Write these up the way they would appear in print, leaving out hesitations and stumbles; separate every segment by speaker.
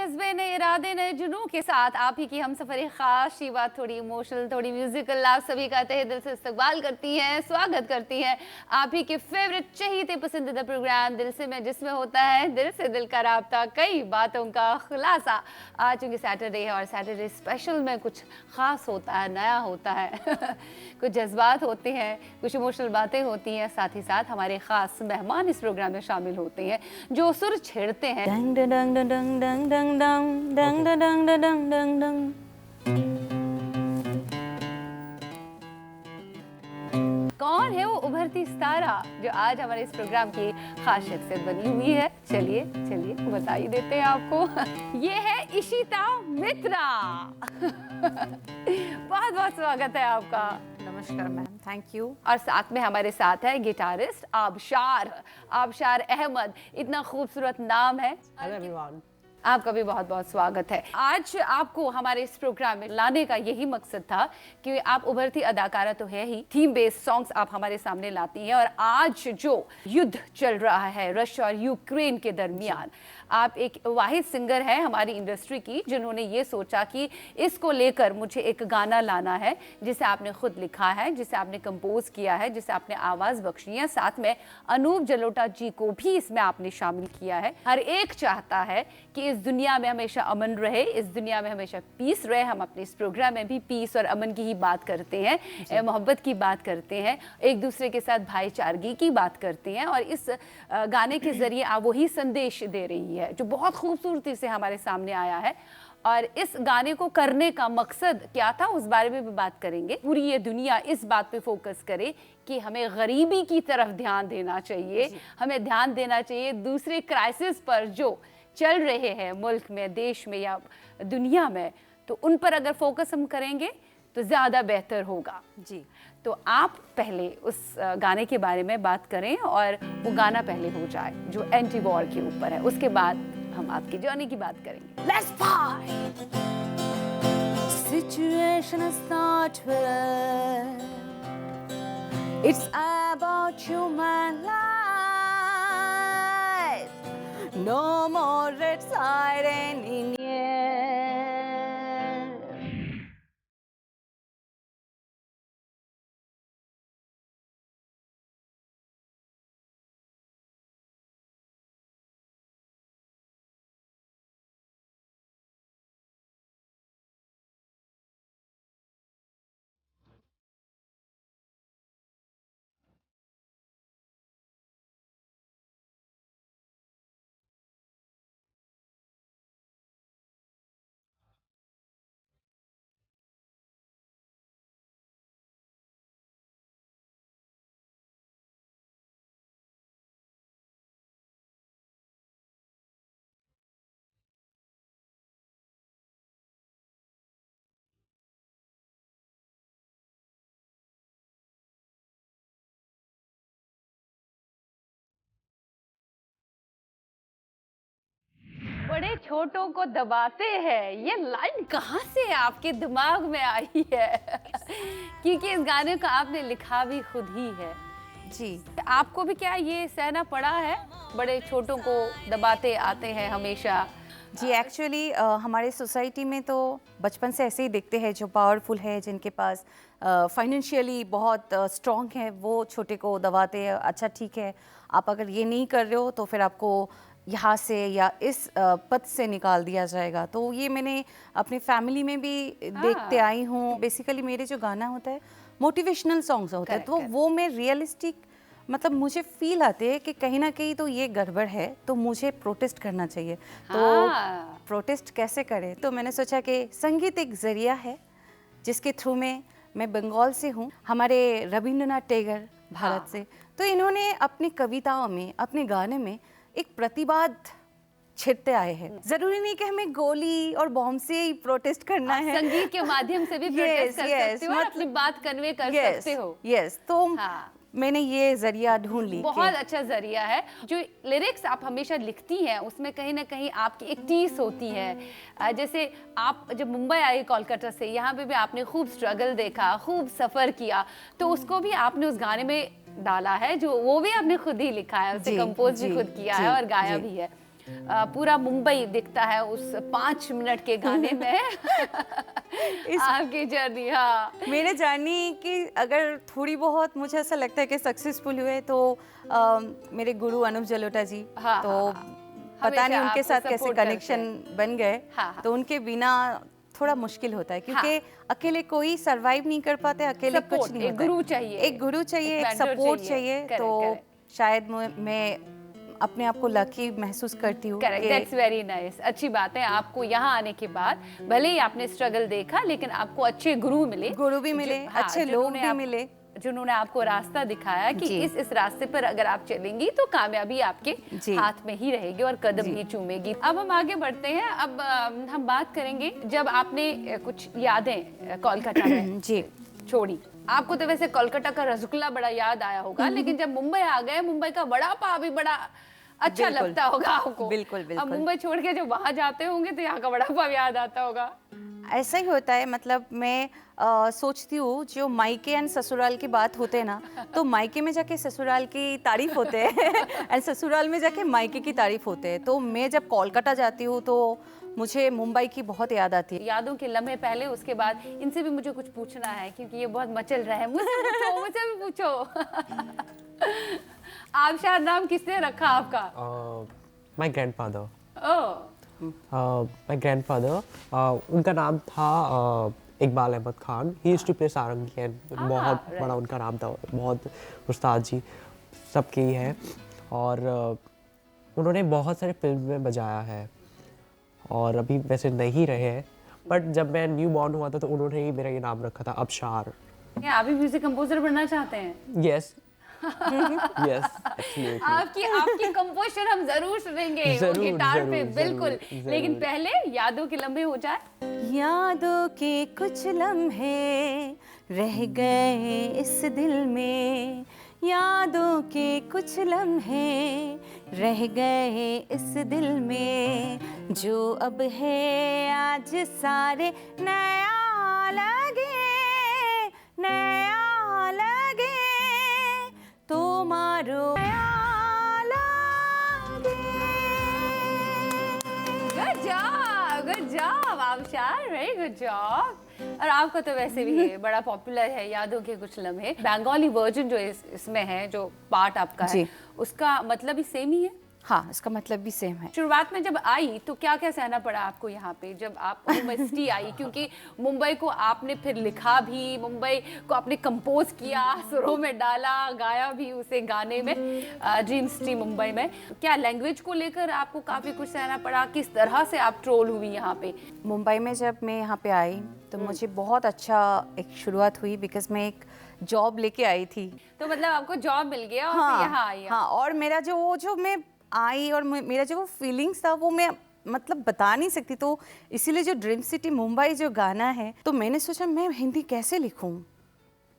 Speaker 1: जज्बे नए इरादे नए जुनून के साथ आप ही की हम सफर खास शीबा थोड़ी इमोशनल थोड़ी म्यूजिकल आप सभी का तहे दिल से इस्तकबाल करती हैं, स्वागत करती हैं आप ही के फेवरेट चहीते पसंदीदा प्रोग्राम दिल से मैं जिसमें होता है दिल से दिल का राब्ता, कई बातों का खुलासा। आज चूंकि सैटरडे है और सैटरडे स्पेशल में कुछ खास होता है, नया होता है कुछ जज्बात होते हैं, कुछ इमोशनल बातें होती हैं, साथ ही साथ हमारे खास मेहमान इस प्रोग्राम में शामिल होते हैं जो सुर छेड़ते हैं। डंग डंग डंग डंग डंग डंग डंग डंग डंग। कौन है वो उभरती सितारा जो आज हमारे इस प्रोग्राम की खास शख्सियत बनी हुई है? चलिए चलिए बता ही देते हैं आपको। ये है इशिता मित्रा। बहुत बहुत स्वागत है आपका।
Speaker 2: नमस्कार मैम, थैंक यू।
Speaker 1: और साथ में हमारे साथ है गिटारिस्ट आबशार अहमद। इतना खूबसूरत नाम है।
Speaker 2: Hello everyone.
Speaker 1: आपका भी बहुत बहुत स्वागत है। आज आपको हमारे इस प्रोग्राम में लाने का यही मकसद था कि आप उभरती अदाकारा तो है ही, थीम बेस्ड सॉन्ग्स आप हमारे सामने लाती हैं और आज जो युद्ध चल रहा है रशिया और यूक्रेन के दरमियान, आप एक वाहिद सिंगर है हमारी इंडस्ट्री की जिन्होंने ये सोचा कि इसको लेकर मुझे एक गाना लाना है जिसे आपने खुद लिखा है, जिसे आपने कंपोज किया है, जिसे आपने आवाज़ बख्शी है। साथ में अनूप जलोटा जी को भी इसमें आपने शामिल किया है। हर एक चाहता है कि इस दुनिया में हमेशा अमन रहे, इस दुनिया में हमेशा पीस रहे। हम अपने इस प्रोग्राम में भी पीस और अमन की ही बात करते हैं, मोहब्बत की बात करते हैं, एक दूसरे के साथ भाईचारगी की बात करते हैं और इस गाने के जरिए आप वही संदेश दे रही है जो बहुत खूबसूरती से हमारे सामने आया है। और इस गाने को करने का मकसद क्या था उस बारे में भी बात करेंगे। पूरी ये दुनिया इस बात पे फोकस करे कि हमें गरीबी की तरफ ध्यान देना चाहिए, हमें ध्यान देना चाहिए दूसरे क्राइसिस पर जो चल रहे हैं मुल्क में, देश में या दुनिया में, तो उन पर अगर फोकस हम करेंगे तो ज़्यादा बेहतर होगा।
Speaker 2: जी,
Speaker 1: तो आप पहले उस गाने के बारे में बात करें और वो गाना पहले हो जाए जो एंटी वॉर के ऊपर है, उसके बाद हम आपकी जर्नी की बात करेंगे। Let's fight! Situation is not fair. It's about human life. No more red siren in air. बड़े छोटों को दबाते हैं, ये लाइन कहाँ से आपके दिमाग में आई है? क्योंकि इस गाने को आपने लिखा भी खुद ही है।
Speaker 2: जी,
Speaker 1: आपको भी क्या ये सहना पड़ा है, बड़े छोटों को दबाते आते हैं हमेशा?
Speaker 2: जी एक्चुअली हमारे सोसाइटी में तो बचपन से ऐसे ही दिखते हैं, जो पावरफुल है, जिनके पास फाइनेंशियली बहुत स्ट्रॉन्ग है, वो छोटे को दबाते हैं। अच्छा ठीक है, आप अगर ये नहीं कर रहे हो तो फिर आपको यहाँ से या इस पद से निकाल दिया जाएगा। तो ये मैंने अपनी फैमिली में भी देखते आई हूँ। बेसिकली मेरे जो गाना होता है मोटिवेशनल सॉन्ग्स होते हैं, तो वो मैं रियलिस्टिक, मतलब मुझे फील आते हैं कि कहीं ना कहीं तो ये गड़बड़ है, तो मुझे प्रोटेस्ट करना चाहिए। तो प्रोटेस्ट कैसे करें? तो मैंने सोचा कि संगीत एक जरिया है जिसके थ्रू में, मैं बंगाल से हूँ, हमारे रविंद्रनाथ टैगोर भारत से, तो इन्होंने अपनी कविताओं में, अपने गाने में एक प्रतिवाद छिड़ते आए हैं। जरूरी नहीं कि हमें गोली और बॉम्ब से ही प्रोटेस्ट करना है,
Speaker 1: संगीत के माध्यम से भी प्रोटेस्ट कर सकते हो और अपनी बात कन्वे कर सकते हो।
Speaker 2: तो मैंने ये जरिया ढूंढ ली।
Speaker 1: बहुत अच्छा जरिया है। जो लिरिक्स आप हमेशा लिखती हैं उसमें कहीं ना कहीं आपकी एक टीस होती है। जैसे आप जब मुंबई आई कोलकाता से, यहाँ पे भी आपने खूब स्ट्रगल देखा, खूब सफ़र किया, तो उसको भी आपने उस गाने में डाला है, जो वो भी आपने खुद ही लिखा है, उसे कंपोज भी खुद किया है और गाया भी है। पूरा मुंबई दिखता है उस 5 मिनट के गाने में। आपकी जर्नी, हाँ।
Speaker 2: मेरे जर्नी की अगर थोड़ी बहुत मुझे ऐसा लगता है कि सक्सेसफुल हुए तो मेरे गुरु अनुप जलोटा जी,
Speaker 1: हाँ,
Speaker 2: तो
Speaker 1: हाँ, हाँ।
Speaker 2: पता नहीं
Speaker 1: हमेशा
Speaker 2: उनके
Speaker 1: आपको
Speaker 2: साथ कैसे
Speaker 1: support करते
Speaker 2: कनेक्शन
Speaker 1: हैं।
Speaker 2: बन गए।
Speaker 1: हाँ, हाँ।
Speaker 2: तो उनके बिना थोड़ा मुश्किल होता है क्योंकि अकेले कोई सरवाइव नहीं कर पाते, अकेले कुछ
Speaker 1: Support,
Speaker 2: नहीं
Speaker 1: एक
Speaker 2: होता है।
Speaker 1: गुरु चाहिए,
Speaker 2: एक गुरु चाहिए,
Speaker 1: एक
Speaker 2: एक
Speaker 1: mentor
Speaker 2: सपोर्ट
Speaker 1: चाहिए।
Speaker 2: चाहिए। तो
Speaker 1: Correct,
Speaker 2: शायद मैं अपने आप को लकी महसूस करती हूँ
Speaker 1: करेक्ट,
Speaker 2: कि
Speaker 1: दैट्स वेरी नाइस। अच्छी बात है, आपको यहाँ आने के बाद भले ही आपने स्ट्रगल देखा, लेकिन आपको अच्छे गुरु मिले,
Speaker 2: गुरु भी मिले, अच्छे लोग भी मिले,
Speaker 1: जिन्होंने आपको रास्ता दिखाया कि
Speaker 2: जी।
Speaker 1: इस रास्ते पर अगर आप चलेंगी तो कामयाबी आपके
Speaker 2: जी।
Speaker 1: हाथ में ही रहेगी और कदम
Speaker 2: जी।
Speaker 1: ही चूमेगी। अब हम आगे बढ़ते हैं। अब हम बात करेंगे जब आपने कुछ यादें कोलकाता में
Speaker 2: जी।
Speaker 1: छोड़ी। आपको तो वैसे कोलकाता का रसगुल्ला बड़ा याद आया होगा, लेकिन जब मुंबई आ गए, मुंबई का वड़ा पाव भी बड़ा अच्छा
Speaker 2: बिल्कुल।
Speaker 1: लगता होगा आपको।
Speaker 2: बिल्कुल,
Speaker 1: अब
Speaker 2: बिल्कुल।
Speaker 1: मुंबई छोड़ के जब वहां जाते होंगे तो यहाँ का वड़ा पाव याद आता होगा।
Speaker 2: ऐसा ही होता है। मतलब मैं सोचती हूँ जो मायके एंड ससुराल की बात होते हैं ना, तो मायके में जाके ससुराल की तारीफ होते हैं एंड ससुराल में जाके मायके की तारीफ होते हैं। तो मैं जब कोलकाता जाती हूँ तो मुझे मुंबई की बहुत याद आती है।
Speaker 1: यादों के लम्हे पहले, उसके बाद इनसे भी मुझे कुछ पूछना है क्योंकि ये बहुत मचल रहा है। मुझसे पूछो, मुझसे भी पूछो। आबशार नाम किसने रखा आपका?
Speaker 3: My grandfather.
Speaker 1: Oh,
Speaker 3: My grandfather. उनका नाम था Iqbal Ahmad Khan. He used to play sarangi and बहुत
Speaker 1: right.
Speaker 3: बड़ा उनका नाम था. बहुत उस्ताद जी सबके ही है. और उन्होंने बहुत सारे फिल्म में बजाया है और अभी वैसे नहीं रहे हैं, बट जब मैं न्यू बॉर्न हुआ था तो उन्होंने ही मेरा ये नाम रखा था, अबशार.
Speaker 1: क्या आप भी म्यूजिक कंपोजर बनना चाहते हैं?
Speaker 3: यस यस एक्चुअली
Speaker 1: आपकी कंपोजिशन हम जरूर सुनेंगे वो
Speaker 3: जरूर,
Speaker 1: गिटार पे,
Speaker 3: जरूर,
Speaker 1: बिल्कुल।
Speaker 3: जरूर।
Speaker 1: लेकिन पहले यादों के लम्हे हो जाए।
Speaker 2: यादों के कुछ लम्हे रह गए इस दिल में, यादों के कुछ लम्हे रह गए इस दिल में, जो अब है आज सारे नया लगे, नया लगे तुम्हारो नया लगे।
Speaker 1: Good job Abshar, very good job. और आपका तो वैसे भी है, बड़ा पॉपुलर है यादों के कुछ लम्हे। बंगाली वर्जन जो इसमें है, जो पार्ट आपका है,
Speaker 2: जी।
Speaker 1: उसका मतलब भी सेम ही है।
Speaker 2: हाँ, इसका मतलब भी सेम है।
Speaker 1: शुरुआत में जब आई तो क्या क्या सहना पड़ा आपको यहाँ पे जब आप मुंबई सिटी आई? क्योंकि मुंबई को आपने फिर लिखा भी, मुंबई को आपने कंपोज किया, सुरों में डाला, गाया भी उसे गाने में, ड्रीम सिटी मुंबई में। क्या लैंग्वेज को लेकर आपको काफी कुछ सहना पड़ा? किस तरह से आप ट्रोल हुई यहाँ पे?
Speaker 2: मुंबई में जब मैं यहाँ पे आई तो मुझे बहुत अच्छा एक शुरुआत हुई, बिकॉज मैं एक जॉब लेके आई थी।
Speaker 1: तो मतलब आपको जॉब मिल गया और फिर यहाँ आई आप।
Speaker 2: हाँ, और मेरा जो मैं आई और मेरा जो वो फीलिंग्स था वो मैं मतलब बता नहीं सकती। तो इसीलिए जो ड्रीम सिटी मुंबई जो गाना है, तो मैंने सोचा मैं हिंदी कैसे लिखूं।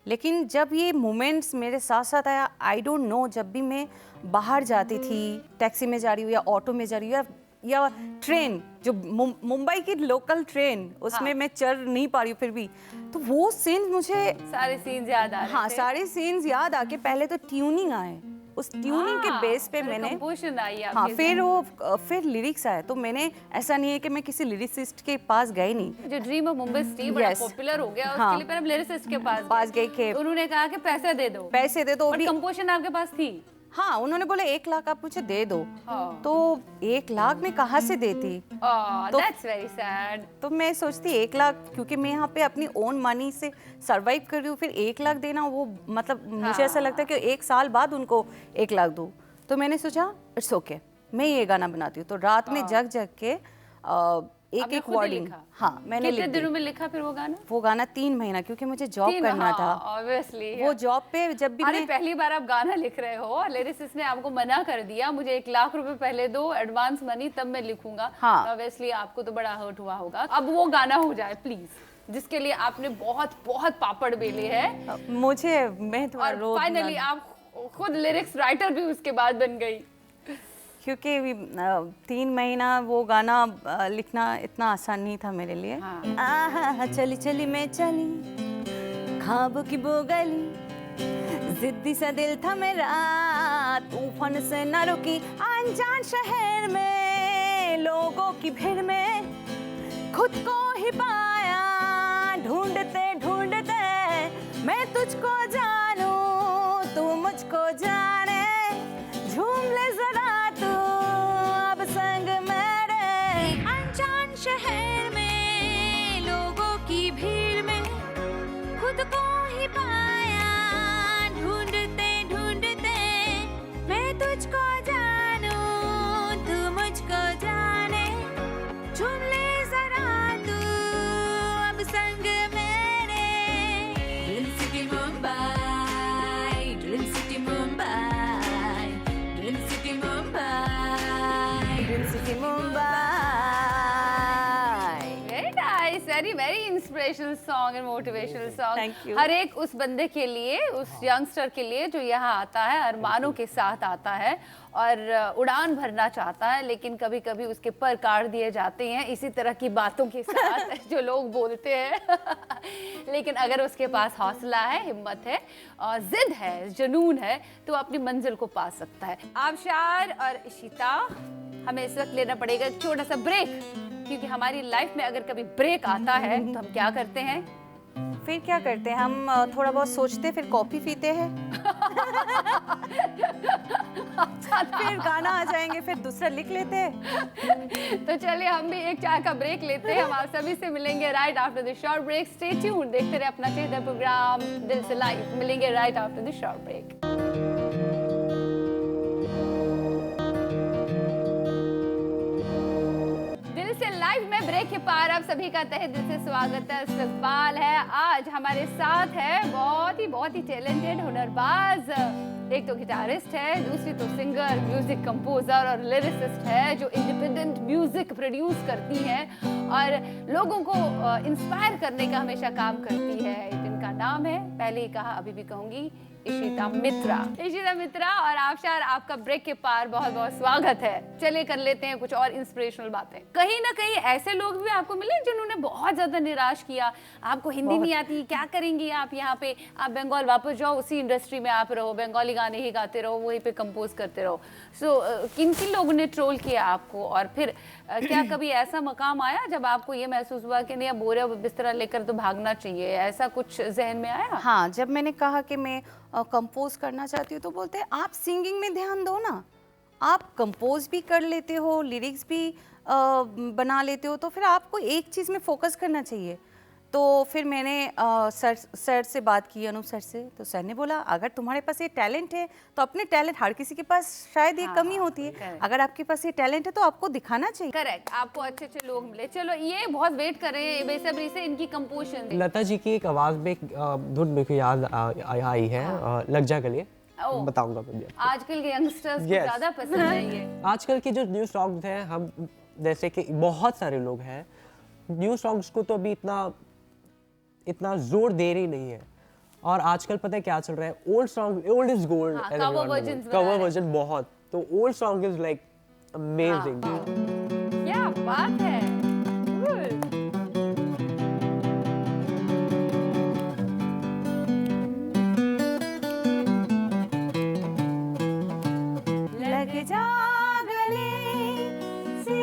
Speaker 2: लेकिन जब ये मोमेंट्स मेरे साथ साथ आया, आई डोंट नो, जब भी मैं बाहर जाती थी, टैक्सी में जा रही हूँ या ऑटो में जा रही हूँ या ट्रेन, जो मुंबई की लोकल ट्रेन, उसमें मैं चढ़ नहीं पा रही हूँ, फिर भी तो वो सीन मुझे
Speaker 1: सारे सीन्स याद आ रहे
Speaker 2: हाँ
Speaker 1: थे?
Speaker 2: सारे सीन्स याद आके पहले तो ट्यूनिंग आए, उस ट्यूनिंग के बेस पे मैंने
Speaker 1: कंपोजिशन आई
Speaker 2: हाँ फिर लिरिक्स आए। तो मैंने ऐसा नहीं है कि मैं किसी लिरिसिस्ट के पास गई नहीं।
Speaker 1: जो ड्रीम ऑफ मुंबई सिटी बड़ा
Speaker 2: Yes.
Speaker 1: पॉपुलर हो गया,
Speaker 2: हाँ।
Speaker 1: उसके लिए फिर हम लिरिसिस्ट के
Speaker 2: पास गई के
Speaker 1: उन्होंने कहा कि पैसे दे दो,
Speaker 2: पैसे दे दो
Speaker 1: और
Speaker 2: अभी।
Speaker 1: कंपोजिशन आपके पास थी?
Speaker 2: हाँ, उन्होंने बोला 1 लाख आप मुझे दे दो।
Speaker 1: हाँ।
Speaker 2: तो 1 लाख में कहाँ से देती? तो-
Speaker 1: दैट्स वेरी सैड।
Speaker 2: तो मैं सोचती 1 लाख, क्योंकि मैं यहाँ पे अपनी ओन मनी से सरवाइव कर रही हूँ, फिर 1 लाख देना वो मतलब मुझे ऐसा लगता है कि 1 साल बाद उनको 1 लाख दूँ। तो मैंने सोचा इट्स ओके, मैं ये गाना बनाती हूँ। तो रात में जग जग के एक
Speaker 1: आपने
Speaker 2: एक
Speaker 1: खुद ही
Speaker 2: वर्डिंग,
Speaker 1: लिखा?
Speaker 2: हाँ मैंने
Speaker 1: कितने
Speaker 2: लिख दी।
Speaker 1: दिनों में लिखा फिर वो गाना?
Speaker 2: वो गाना 3 महीना, क्योंकि मुझे जॉब करना था।
Speaker 1: ऑब्वियसली
Speaker 2: वो जॉब पे जब भी
Speaker 1: अरे
Speaker 2: मैं
Speaker 1: पहली बार आप गाना लिख रहे हो, लिरिसिस्ट ने आपको मना कर दिया, मुझे 1 लाख रुपए पहले दो एडवांस मनी, तब मैं लिखूंगा।
Speaker 2: हाँ।
Speaker 1: ऑब्वियसली आपको तो बड़ा हर्ट हुआ होगा। अब वो गाना हो जाए प्लीज, जिसके लिए आपने बहुत बहुत पापड़ बेले हैं,
Speaker 2: मुझे मैं थोड़ा
Speaker 1: और
Speaker 2: रो
Speaker 1: फाइनली आप खुद लिरिक्स राइटर भी उसके बाद बन गई।
Speaker 2: क्योंकि 3 महीना वो गाना लिखना इतना आसान नहीं था मेरे लिए।
Speaker 1: हाँ।
Speaker 2: आहा चली चली मैं चली ख्वाबों की वो गली, जिद्दी सा दिल था मेरा, तूफान से न रुकी अनजान शहर में, लोगों की भीड़ में खुद को ही पाया, ढूंढते ढूंढते मैं तुझको जानूं, तू मुझको जाने, झूम ले जरा तू अब संग मेरे।
Speaker 4: अनजान शहर में लोगों की भीड़ में खुद को ही पाया, ढूंढते ढूंढते मैं तुझको जानूं, तू मुझको जाने, झूम ले जरा तू अब संग मेरे। Dream city Mumbai, dream city Mumbai, dream city Mumbai,
Speaker 2: dream city Mumbai.
Speaker 1: Very nice, very inspirational song and motivational song.
Speaker 2: Thank you.
Speaker 1: हर एक उस बंदे के लिए, उस यंगस्टर के लिए जो यहाँ आता है, अरमानों के साथ आता है और उड़ान भरना चाहता है, लेकिन कभी कभी उसके पर काट दिए जाते हैं इसी तरह की बातों के साथ जो लोग बोलते हैं। लेकिन अगर उसके पास हौसला है, हिम्मत है और जिद है, जुनून है, तो अपनी मंजिल को पा सकता है। आबशार और इशिता, हमें इस वक्त लेना पड़ेगा एक छोटा सा ब्रेक, क्योंकि हमारी लाइफ में अगर कभी ब्रेक आता है तो हम क्या करते हैं?
Speaker 2: फिर क्या करते हैं हम? थोड़ा बहुत सोचते, फिर कॉफी पीते हैं। फिर गाना आ जाएंगे, फिर दूसरा लिख लेते हैं।
Speaker 1: तो चलिए हम भी एक चाय का ब्रेक लेते हैं। हम आप सभी से मिलेंगे right after the short break. Stay tuned, देखते रहे अपना चेहरा प्रोग्राम दिल से लाइव। मिलेंगे right after the short break. दिल से लाइव में ब्रेक के पार आप सभी का तहे दिल से स्वागत है, इस्तकबाल है। आज हमारे साथ है बहुत ही टैलेंटेड हुनरबाज, एक तो गिटारिस्ट है, दूसरी तो सिंगर, म्यूजिक कंपोजर और लिरिसिस्ट है, जो इंडिपेंडेंट म्यूजिक प्रोड्यूस करती है और लोगों को इंस्पायर करने का हमेशा काम करती है। जिनका नाम है, पहले ही कहा अभी भी कहूंगी, इशिता मित्रा। इशिता मित्रा और आबशार, आपका ब्रेक के पार बहुत बहुत स्वागत है। चलिए कर लेते हैं कुछ और इंस्पिरेशनल बातें। कहीं ना कहीं ऐसे लोग भी आपको मिले जिन्होंने बहुत ज्यादा निराश किया, आपको हिंदी नहीं आती, क्या करेंगी आप यहाँ पे, आप बंगाल वापस जाओ, उसी इंडस्ट्री में आप रहो, बंगाली गाने ही गाते रहो, वहीं पे कंपोज करते रहो। सो किन किन लोगों ने ट्रोल किया आपको, और फिर क्या कभी ऐसा मकाम आया जब आपको ये महसूस हुआ कि नहीं, अब बोरे बिस्तरा लेकर तो भागना चाहिए, ऐसा कुछ जहन में आया?
Speaker 2: हाँ, जब मैंने कहा कि मैं कंपोज करना चाहती हूँ, तो बोलते हैं आप सिंगिंग में ध्यान दो ना, आप कंपोज भी कर लेते हो, लिरिक्स भी बना लेते हो, तो फिर आपको एक चीज़ में फोकस करना चाहिए। तो फिर मैंने सर से बात की, अनूप सर से, तो सर ने बोला अगर तुम्हारे पास ये टैलेंट है तो अपने टैलेंट, हर किसी के पास शायद ये कमी होती है,
Speaker 1: correct.
Speaker 2: अगर आपके पास ये टैलेंट है तो आपको दिखाना चाहिए।
Speaker 1: करेक्ट, आपको अच्छे अच्छे लोग मिले। चलो ये बहुत वेट कर रहे हैं बेसब्री से इनकी कंपोजिशन।
Speaker 3: लता जी की एक आवाज़ में एक धुन मेरे को याद आई है, लग जा गले, बताऊंगा मैं भी।
Speaker 1: आजकल के यंगस्टर्स को
Speaker 3: Yes.
Speaker 1: ज्यादा पसंद है ये।
Speaker 3: आजकल के जो न्यू सॉन्ग्स हैं, हम जैसे कि बहुत सारे लोग हैं, न्यू सॉन्ग्स को तो अभी इतना जोर दे रही नहीं है। और आजकल पता है क्या चल रहा है, old song, old is gold,
Speaker 1: हाँ, cover versions बना
Speaker 3: कवर
Speaker 1: रहे हैं।
Speaker 3: वर्जन बहुत, तो old song is like amazing.
Speaker 1: क्या बात है। Good.
Speaker 2: लग जा गले से।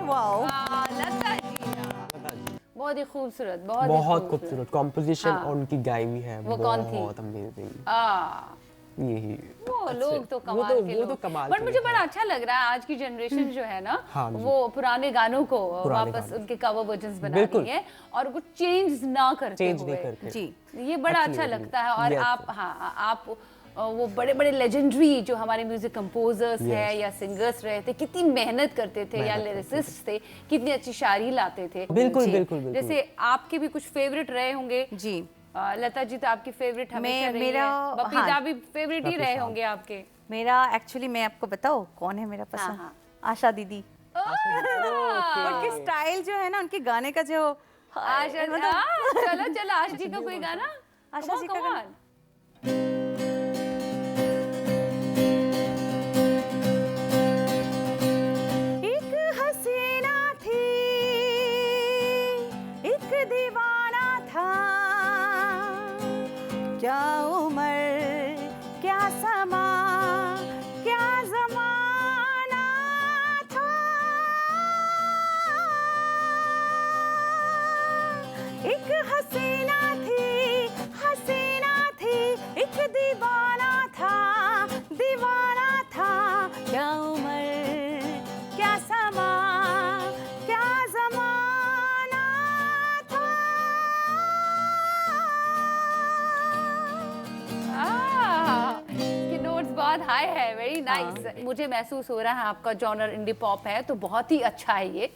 Speaker 2: वाओ,
Speaker 1: वाह, लता जी, बहुत ही खूबसूरत, बहुत ही
Speaker 3: बहुत खूबसूरत कॉम्पोजिशन
Speaker 1: हाँ।
Speaker 3: और उनकी गायबी है,
Speaker 1: वो कौन थी?
Speaker 3: बहुत अमेजिंग।
Speaker 1: आ,
Speaker 3: यही
Speaker 1: वो लोग तो कमाल के
Speaker 3: वो तो
Speaker 1: लोग।
Speaker 3: कमाल
Speaker 1: बट
Speaker 3: के
Speaker 1: मुझे
Speaker 3: लोग
Speaker 1: बड़ा अच्छा लग रहा है आज की जनरेशन जो है ना,
Speaker 3: हाँ जी।
Speaker 1: वो पुराने गानों को
Speaker 3: पुराने
Speaker 1: वापस
Speaker 3: गानों।
Speaker 1: उनके कवर वर्जन्स बना
Speaker 3: बिल्कुल।
Speaker 1: रही है और कुछ चेंज ना करते
Speaker 3: चेंज
Speaker 1: हुए।
Speaker 3: नहीं करके।
Speaker 2: जी,
Speaker 1: ये बड़ा अच्छा
Speaker 3: Absolutely.
Speaker 1: लगता है। और
Speaker 3: Yes.
Speaker 1: आप, हाँ, आप वो बड़े बड़े लेजेंडरी जो हमारे म्यूजिक कंपोजर्स हैं या सिंगर्स रहे थे, कितनी मेहनत करते थे, या लिरिसिस्ट थे, कितनी अच्छी शायरी लाते थे।
Speaker 3: बिल्कुल
Speaker 1: जी।
Speaker 3: बिल्कुल बिल्कुल।
Speaker 1: जैसे आपके भी कुछ फेवरेट रहे होंगे।
Speaker 2: जी,
Speaker 1: लता जी तो आपकी फेवरेट हमेशा रही
Speaker 2: मेरा,
Speaker 1: है। बपीता
Speaker 2: हाँ।
Speaker 1: भी फेवरेट ही
Speaker 3: बपी
Speaker 1: रहे
Speaker 3: साहब।
Speaker 1: होंगे आपके।
Speaker 2: मेरा एक्चुअली, मैं आपको बताऊँ कौन है मेरा पसंद?
Speaker 1: हाँ।
Speaker 2: आशा दीदी। उनकी स्टाइल जो है ना, उनके गाने का जो
Speaker 1: आशा, चलो चलो आशा जी का कोई गाना।
Speaker 2: आशा जी का
Speaker 1: Come on,
Speaker 2: गाना।
Speaker 1: come on.
Speaker 2: एक हसीना थी, एक दीवाना था, क्या उम्र, क्या समा, क्या ज़माना,
Speaker 1: बहुत हाई है, वेरी नाइस। मुझे महसूस हो रहा है आपका जॉनर इंडी पॉप है तो बहुत ही अच्छा है ये।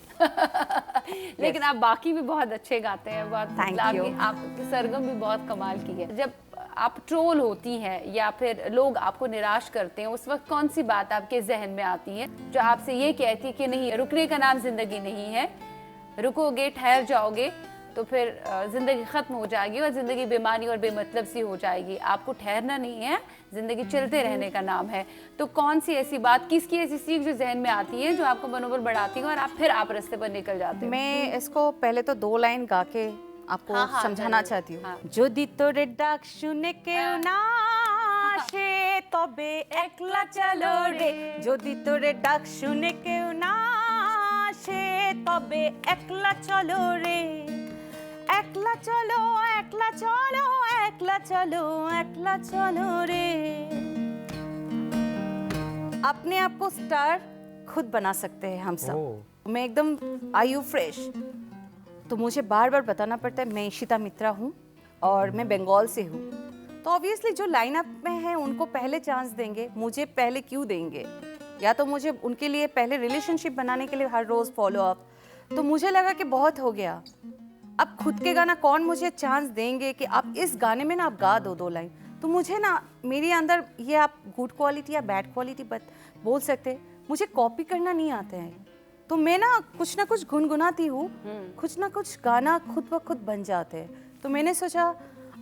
Speaker 1: लेकिन आप बाकी भी बहुत अच्छे गाते हैं, बहुत
Speaker 2: Thank you.
Speaker 1: आपकी सरगम भी बहुत कमाल की है। जब आप ट्रोल होती हैं या फिर लोग आपको निराश करते हैं, उस वक्त कौन सी बात आपके जहन में आती है जो आपसे ये कहती है कि नहीं, रुकने का नाम जिंदगी नहीं है, रुकोगे ठहर जाओगे तो फिर जिंदगी खत्म हो जाएगी और जिंदगी बेमानी और बेमतलब सी हो जाएगी। आपको ठहरना नहीं है, जिंदगी चलते रहने का नाम है। तो कौन सी ऐसी बात, किसकी ऐसी सीख जो जहन में आती है जो आपको मनोबल बढ़ाती है और आप रास्ते पर निकल जाते हो?
Speaker 2: मैं इसको पहले तो 2 लाइन गा के आपको
Speaker 1: हाँ,
Speaker 2: समझाना
Speaker 1: जरूर।
Speaker 2: चाहती हूँ।
Speaker 1: हाँ।
Speaker 2: যদি তোরে ডাক শুনে কেউ না আসে তবে একলা চলো রে, যদি তোরে ডাক শুনে কেউ না আসে তবে একলা চলো রে, একলা চলো একলা চলো একলা চলো একলা চলো রে। अपने आप को स्टार खुद बना सकते हैं हम सब।
Speaker 3: ओह।
Speaker 2: मैं एकदम आयु फ्रेश, तो मुझे बार बार बताना पड़ता है मैं इशिता मित्रा हूँ और मैं बंगाल से हूँ। तो ऑब्वियसली जो लाइनअप में है उनको पहले चांस देंगे, मुझे पहले क्यों देंगे? या तो मुझे उनके लिए पहले रिलेशनशिप बनाने के लिए हर रोज़ फॉलो अप। तो मुझे लगा कि बहुत हो गया, अब खुद के गाना कौन मुझे चांस देंगे कि आप इस गाने में ना आप गा दो 2 लाइन। तो मुझे ना मेरे अंदर ये आप गुड क्वालिटी या बैड क्वालिटी बोल सकते हैं, मुझे कॉपी करना नहीं आता है। तो मैं ना कुछ गुनगुनाती हूँ, कुछ ना कुछ गाना खुद ब खुद बन जाते हैं। तो मैंने सोचा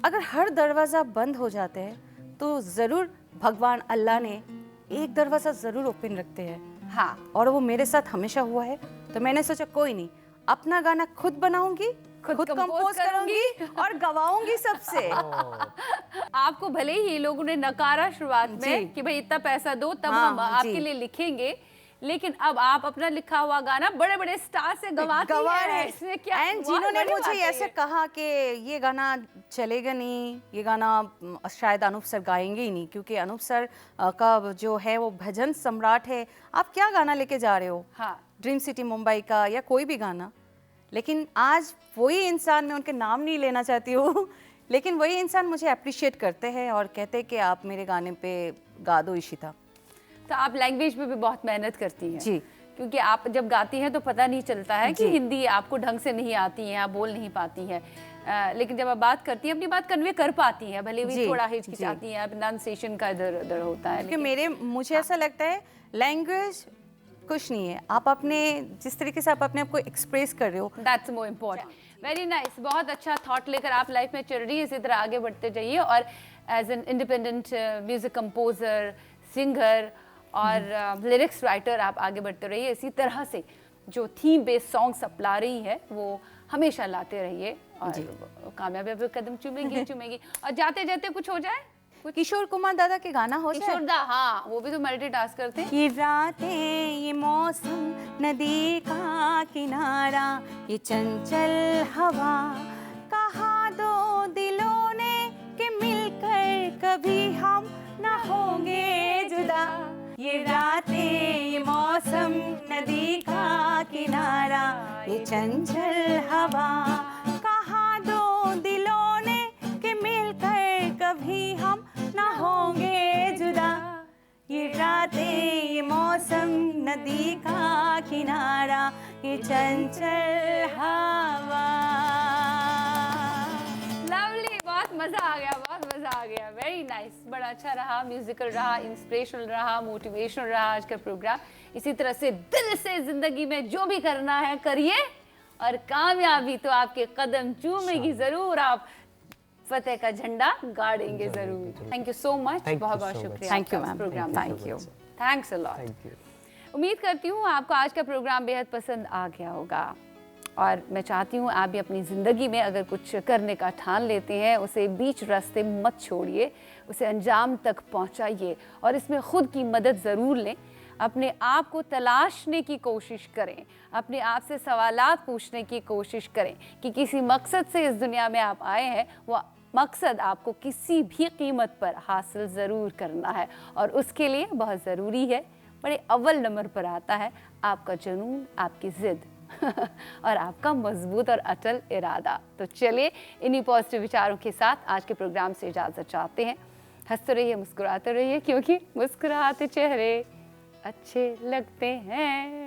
Speaker 2: अगर हर दरवाज़ा बंद हो जाते हैं तो ज़रूर भगवान अल्लाह ने एक दरवाज़ा ज़रूर ओपन रखते हैं।
Speaker 1: हाँ,
Speaker 2: और वो मेरे साथ हमेशा हुआ है। तो मैंने सोचा कोई नहीं, अपना गाना खुद बनाऊंगी, खुद कंपोज करूंगी और गवाऊंगी सबसे।
Speaker 1: आपको भले ही ये लोगों ने नकारा शुरुआत
Speaker 2: जी।
Speaker 1: में कि भाई इतना पैसा दो तब
Speaker 2: हाँ,
Speaker 1: हम आपके
Speaker 2: जी।
Speaker 1: लिए लिखेंगे, लेकिन अब आप अपना लिखा हुआ गाना बड़े बड़े स्टार से गवाती हैं। इसमें क्या
Speaker 2: एंड जिन्होंने
Speaker 1: बड़ी
Speaker 2: मुझे
Speaker 1: बात है
Speaker 2: ऐसे
Speaker 1: ये।
Speaker 2: कहा कि ये गाना चलेगा नहीं, ये गाना शायद अनूप सर गाएंगे ही नहीं, क्योंकि अनूप सर का जो है वो भजन सम्राट है, आप क्या गाना लेके जा रहे हो?
Speaker 1: हाँ,
Speaker 2: ड्रीम सिटी मुंबई का या कोई भी गाना। लेकिन आज वही इंसान, मैं उनके नाम नहीं लेना चाहती हूँ, लेकिन वही इंसान मुझे अप्रिशिएट करते हैं और कहते हैं कि आप मेरे गाने पे गा दो इशिता।
Speaker 1: तो आप लैंग्वेज में भी बहुत मेहनत करती हैं।
Speaker 2: जी।
Speaker 1: क्योंकि आप जब गाती हैं तो पता नहीं चलता है कि
Speaker 2: जी।
Speaker 1: हिंदी आपको ढंग से नहीं आती है, आप बोल नहीं पाती हैं। लेकिन जब आप बात करती हैं अपनी बात कन्वे कर पाती हैं, भले भी
Speaker 2: जी,
Speaker 1: थोड़ा हिचकिचाती हैं, प्रोनाउंसिएशन का इधर उधर होता है।
Speaker 2: क्योंकि मुझे ऐसा लगता है लैंग्वेज कुछ नहीं है, आप अपने जिस तरीके से आप अपने आप को एक्सप्रेस कर रहे हो।
Speaker 1: That's more important. Very nice, बहुत अच्छा थॉट लेकर आप लाइफ में चल रही है, इसी तरह आगे बढ़ते जाइए और as an independent music composer, singer और लिरिक्स राइटर आप आगे बढ़ते रहिए। इसी तरह से जो थीम बेस्ड सॉन्ग्स आप ला रही है वो हमेशा लाते रहिए और कामयाबी कदम चूमेगी। और जाते जाते कुछ हो जाए,
Speaker 2: किशोर कुमार दादा के गाना हो जाए।
Speaker 1: किशोर दा, हाँ वो भी तो मल्टीटास्क करते हैं।
Speaker 2: ये रातें, ये मौसम, नदी का किनारा, ये चंचल हवा, कहा दो दिलों ने कि मिलकर कभी हम ना होंगे जुदा। ये रातें, ये मौसम, नदी का किनारा, ये चंचल हवा, कहा दो दिलों ने कि मिलकर कभी हम ना होंगे जुदा। ये रातें, ये मौसम, नदी का किनारा, ये चंचल हवा।
Speaker 1: लवली, बहुत मजा आ गया, बहुत मजा आ गया। वेरी नाइस, बड़ा अच्छा रहा, म्यूजिकल रहा, इंस्पिरेशनल रहा, मोटिवेशनल रहा आज का प्रोग्राम। इसी तरह से दिल से जिंदगी में जो भी करना है करिए और कामयाबी तो आपके कदम चूमेगी जरूर, आप फतेह का झंडा गाड़ेंगे जरूर। Thank you so much,
Speaker 3: Thank you
Speaker 1: बहुत बहुत
Speaker 3: so much.
Speaker 1: शुक्रिया
Speaker 2: Thank you,
Speaker 1: आपका इस
Speaker 2: ma'am.
Speaker 1: प्रोग्राम में।
Speaker 2: Thank you.
Speaker 1: Thanks a lot.
Speaker 3: Thank you.
Speaker 1: उम्मीद करती हूँ आपको आज का प्रोग्राम बेहद पसंद आ गया होगा और मैं चाहती हूँ आप भी अपनी ज़िंदगी में अगर कुछ करने का ठान लेते हैं उसे बीच रास्ते मत छोड़िए, उसे अंजाम तक पहुँचाइए और इसमें खुद की मदद ज़रूर लें। अपने आप को तलाशने की कोशिश करें, अपने आप से सवालात पूछने की कोशिश करें कि किसी मकसद से इस दुनिया में आप आए हैं, वो मकसद आपको किसी भी कीमत पर हासिल ज़रूर करना है और उसके लिए बहुत ज़रूरी है, बड़े अव्वल नंबर पर आता है आपका जुनून, आपकी ज़िद और आपका मजबूत और अटल इरादा। तो चलिए इन्हीं पॉजिटिव विचारों के साथ आज के प्रोग्राम से इजाज़त चाहते हैं। हंसते रहिए, मुस्कुराते रहिए, क्योंकि मुस्कुराते चेहरे अच्छे लगते हैं।